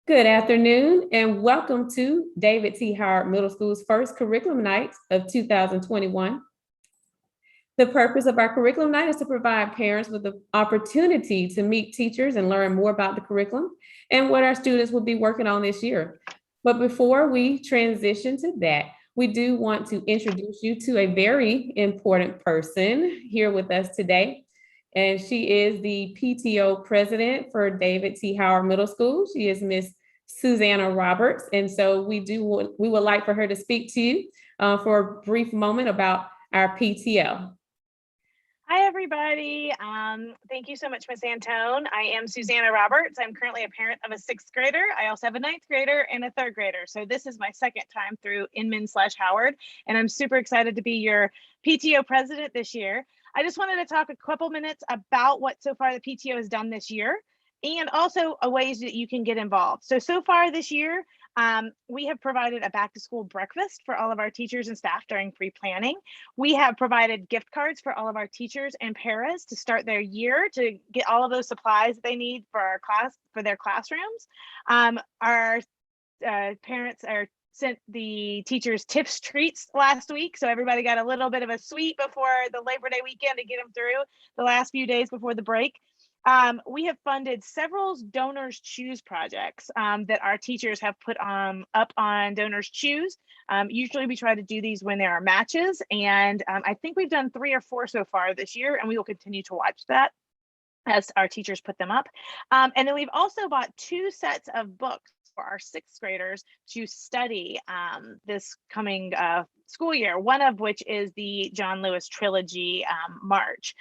Good afternoon and welcome to David T. Howard Middle School's first curriculum night of 2021. The purpose of our curriculum night is to provide parents with the opportunity to meet teachers and learn more about the curriculum and what our students will be working on this year. But before we transition to that, we do want to introduce you to a very important person here with us today. And she is the PTO president for David T. Howard Middle School. She is Miss Susanna Roberts. And so we would like for her to speak to you for a brief moment about our PTO. Hi, everybody. Thank you so much, Miss Antone. I am Susanna Roberts. I'm currently a parent of a sixth grader. I also have a ninth grader and a third grader. So this is my second time through Inman/Howard, and I'm super excited to be your PTO president this year. I just wanted to talk a couple minutes about what so far the PTO has done this year and also ways that you can get involved. So far this year, we have provided a back to school breakfast for all of our teachers and staff during pre-planning. We have provided gift cards for all of our teachers and paras to start their year to get all of those supplies that they need for their classrooms. Our parents sent the teachers tips treats last week. So everybody got a little bit of a sweet before the Labor Day weekend to get them through the last few days before the break. We have funded several Donors Choose projects that our teachers have put up on Donors Choose. Usually we try to do these when there are matches, and I think we've done 3 or 4 so far this year, and we will continue to watch that as our teachers put them up. And then we've also bought 2 sets of books for our sixth graders to study this coming school year, one of which is the John Lewis trilogy March.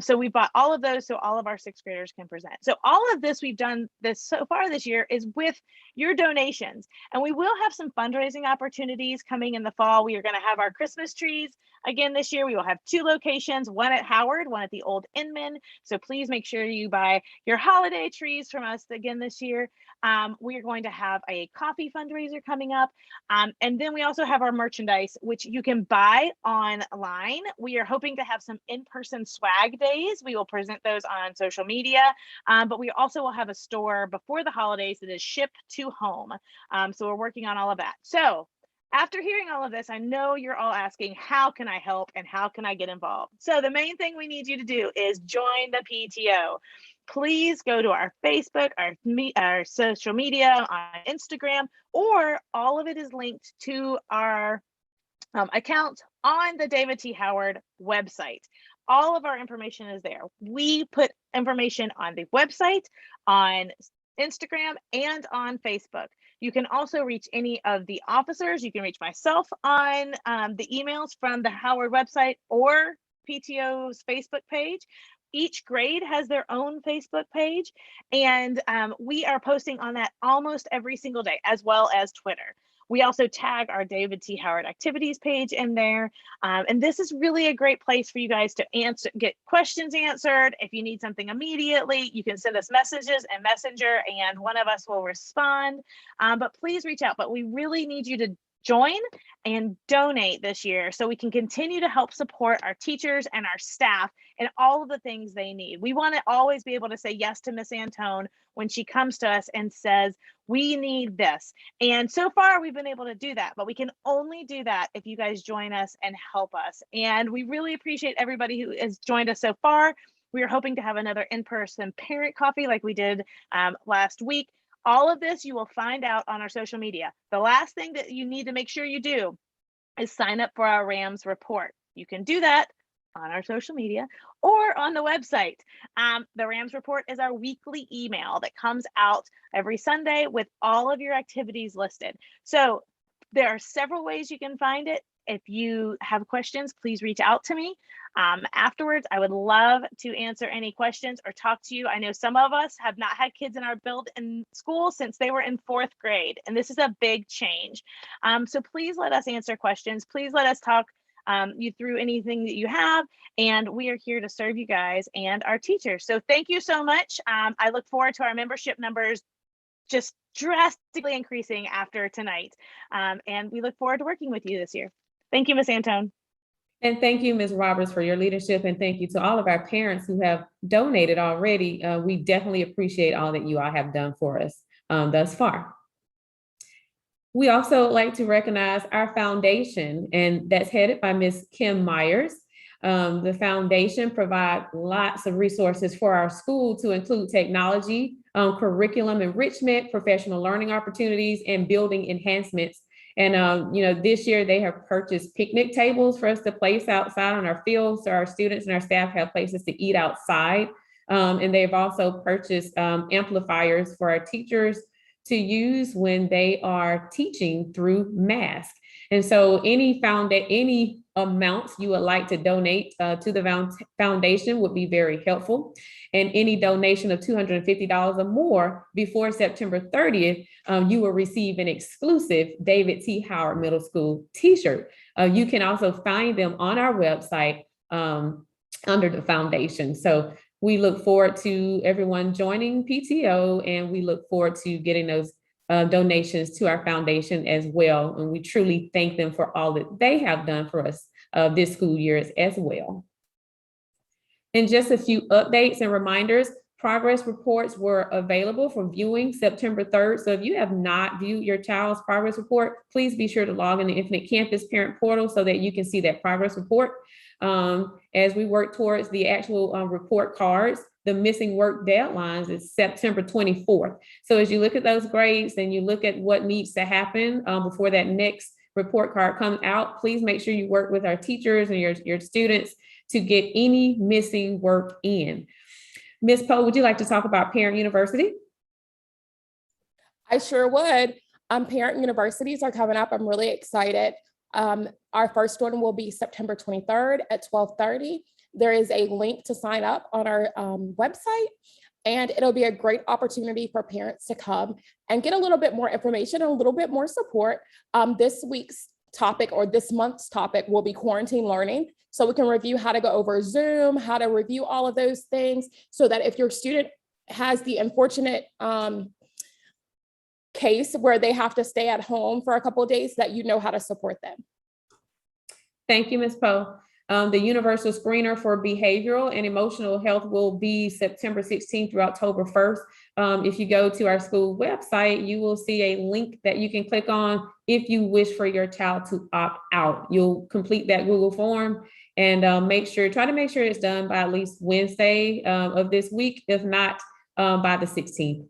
So we bought all of those so all of our sixth graders can present. So all of this we've done this so far this year is with your donations, and we will have some fundraising opportunities coming in the fall. We are going to have our Christmas trees again this year. We will have 2 locations, one at Howard, one at the old Inman. So please make sure you buy your holiday trees from us again this year. We are going to have a coffee fundraiser coming up. And then we also have our merchandise, which you can buy online. We are hoping to have some in-person swag days. We will present those on social media, but we also will have a store before the holidays that is shipped to home. So we're working on all of that. So after hearing all of this, I know you're all asking, how can I help and how can I get involved? So the main thing we need you to do is join the PTO. Please go to our Facebook, our social media, on Instagram, or all of it is linked to our account on the David T. Howard website. All of our information is there. We put information on the website, on Instagram, and on Facebook. You can also reach any of the officers. You can reach myself on the emails from the Howard website or PTO's Facebook page. Each grade has their own Facebook page, and we are posting on that almost every single day, as well as Twitter. We also tag our David T. Howard activities page in there. And this is really a great place for you guys to get questions answered. If you need something immediately, you can send us messages in Messenger and one of us will respond. But please reach out. But we really need you to join and donate this year so we can continue to help support our teachers and our staff and all of the things they need. We want to always be able to say yes to Miss Antone when she comes to us and says, we need this. And so far we've been able to do that, but we can only do that if you guys join us and help us. And we really appreciate everybody who has joined us so far. We are hoping to have another in-person parent coffee like we did last week. All of this you will find out on our social media. The last thing that you need to make sure you do is sign up for our RAMS report. You can do that on our social media or on the website. The RAMS report is our weekly email that comes out every Sunday with all of your activities listed. So there are several ways you can find it. If you have questions, please reach out to me. Afterwards, I would love to answer any questions or talk to you. I know some of us have not had kids in our in school since they were in 4th grade, and this is a big change. So please let us answer questions. Please let us talk you through anything that you have, and we are here to serve you guys and our teachers. So thank you so much. I look forward to our membership numbers just drastically increasing after tonight, and we look forward to working with you this year. Thank you, Miss Antone. And thank you, Ms. Roberts, for your leadership. And thank you to all of our parents who have donated already. We definitely appreciate all that you all have done for us. thus far. We also like to recognize our foundation, and that's headed by Ms. Kim Myers. The foundation provides lots of resources for our school to include technology, curriculum enrichment, professional learning opportunities, and building enhancements. And this year they have purchased picnic tables for us to place outside on our fields, so our students and our staff have places to eat outside. And they've also purchased amplifiers for our teachers to use when they are teaching through mask. And so any amounts you would like to donate to the foundation would be very helpful. And any donation of $250 or more before September 30th, you will receive an exclusive David T. Howard Middle School t-shirt. You can also find them on our website under the foundation. So we look forward to everyone joining PTO, and we look forward to getting those donations to our foundation as well. And we truly thank them for all that they have done for us this school year as well. And just a few updates and reminders. Progress reports were available for viewing September 3rd. So if you have not viewed your child's progress report, please be sure to log in the Infinite Campus Parent Portal so that you can see that progress report. As we work towards the actual report cards, the missing work deadlines is September 24th. So as you look at those grades and you look at what needs to happen before that next report card comes out, please make sure you work with our teachers and your students to get any missing work in. Ms. Poe, would you like to talk about Parent University? I sure would. Parent universities are coming up. I'm really excited. Our first one will be September 23rd at 12:30. There is a link to sign up on our website, and it'll be a great opportunity for parents to come and get a little bit more information and a little bit more support. This week's topic, or this month's topic, will be quarantine learning. So we can review how to go over Zoom, how to review all of those things, so that if your student has the unfortunate case where they have to stay at home for a couple of days, that you know how to support them. Thank you, Ms. Poe. The universal screener for behavioral and emotional health will be September 16th through October 1st. If you go to our school website, you will see a link that you can click on if you wish for your child to opt out. You'll complete that Google form and try to make sure it's done by at least Wednesday of this week, if not by the 16th.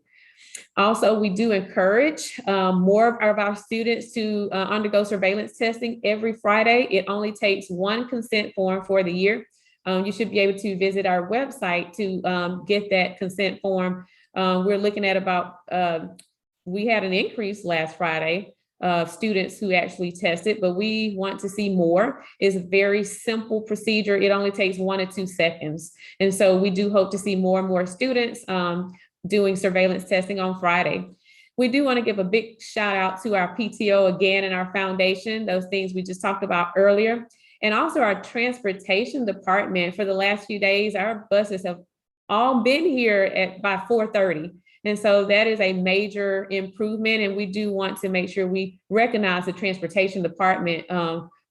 Also, we do encourage more of our students to undergo surveillance testing every Friday. It only takes one consent form for the year. You should be able to visit our website to get that consent form. We're looking at we had an increase last Friday of students who actually tested, but we want to see more. It's a very simple procedure. It only takes 1 or 2 seconds. And so we do hope to see more and more students doing surveillance testing on Friday. We do want to give a big shout out to our PTO again and our foundation, those things we just talked about earlier. And also our transportation department. For the last few days, our buses have all been here by 4:30. And so that is a major improvement. And we do want to make sure we recognize the transportation department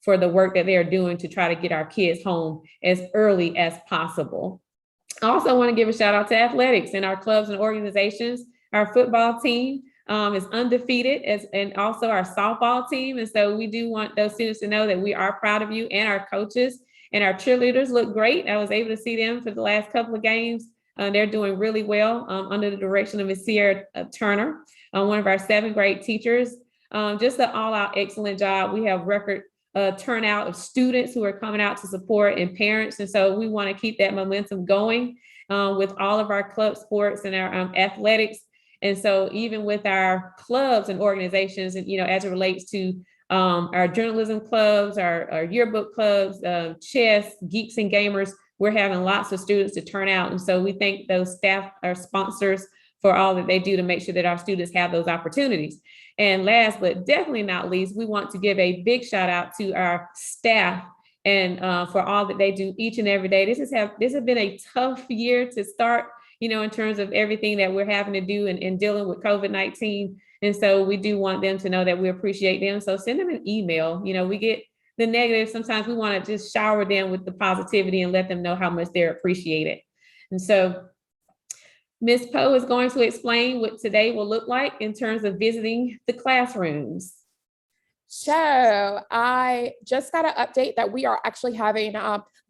for the work that they're doing to try to get our kids home as early as possible. I also want to give a shout out to athletics and our clubs and organizations. Our football team is undefeated, and also our softball team. And so we do want those students to know that we are proud of you, and our coaches and our cheerleaders look great. I was able to see them for the last couple of games. They're doing really well under the direction of Ms. Sierra Turner, one of our 7th grade teachers. Just an all-out excellent job. We have record turnout of students who are coming out to support, and parents. And so we want to keep that momentum going with all of our club sports and our athletics. And so even with our clubs and organizations, and as it relates to our journalism clubs, our yearbook clubs, chess, geeks and gamers, we're having lots of students to turn out. And so we thank those staff, our sponsors, for all that they do to make sure that our students have those opportunities. And last but definitely not least, we want to give a big shout out to our staff and for all that they do each and every day. This has been a tough year to start, in terms of everything that we're having to do and dealing with COVID-19. And so we do want them to know that we appreciate them. So send them an email. We get the negative. Sometimes we want to just shower them with the positivity and let them know how much they're appreciated. And so Ms. Poe is going to explain what today will look like in terms of visiting the classrooms. So I just got an update that we are actually having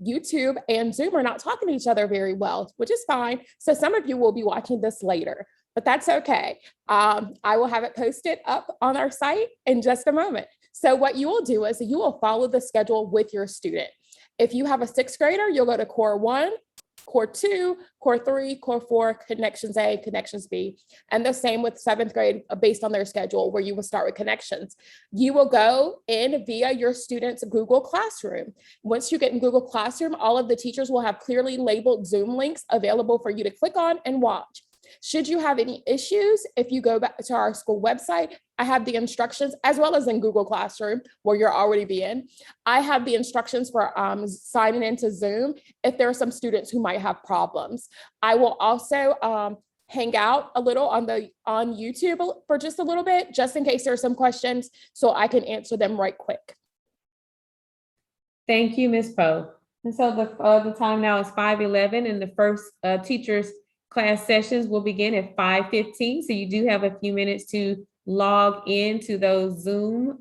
YouTube and Zoom are not talking to each other very well, which is fine. So some of you will be watching this later, but that's okay. I will have it posted up on our site in just a moment. So what you will do is you will follow the schedule with your student. If you have a sixth grader, you'll go to Core 1, Core 2, Core 3, Core 4, Connections A, Connections B. And the same with seventh grade based on their schedule, where you will start with Connections. You will go in via your student's Google Classroom. Once you get in Google Classroom, all of the teachers will have clearly labeled Zoom links available for you to click on and watch. Should you have any issues, if you go back to our school website, I have the instructions, as well as in Google Classroom, where you're already being. I have the instructions for signing into Zoom if there are some students who might have problems. I will also hang out a little on YouTube for just a little bit, just in case there are some questions, so I can answer them right quick. Thank you, Ms. Poe. And so the time now is 5:11, and the first teachers class sessions will begin at 5:15. So you do have a few minutes to log into those Zoom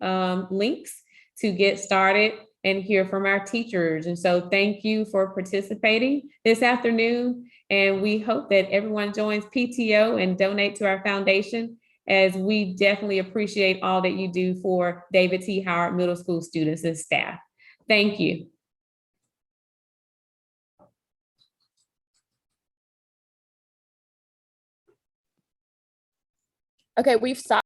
links to get started and hear from our teachers. And so thank you for participating this afternoon. And we hope that everyone joins PTO and donate to our foundation, as we definitely appreciate all that you do for David T. Howard Middle School students and staff. Thank you. Okay, we've stopped.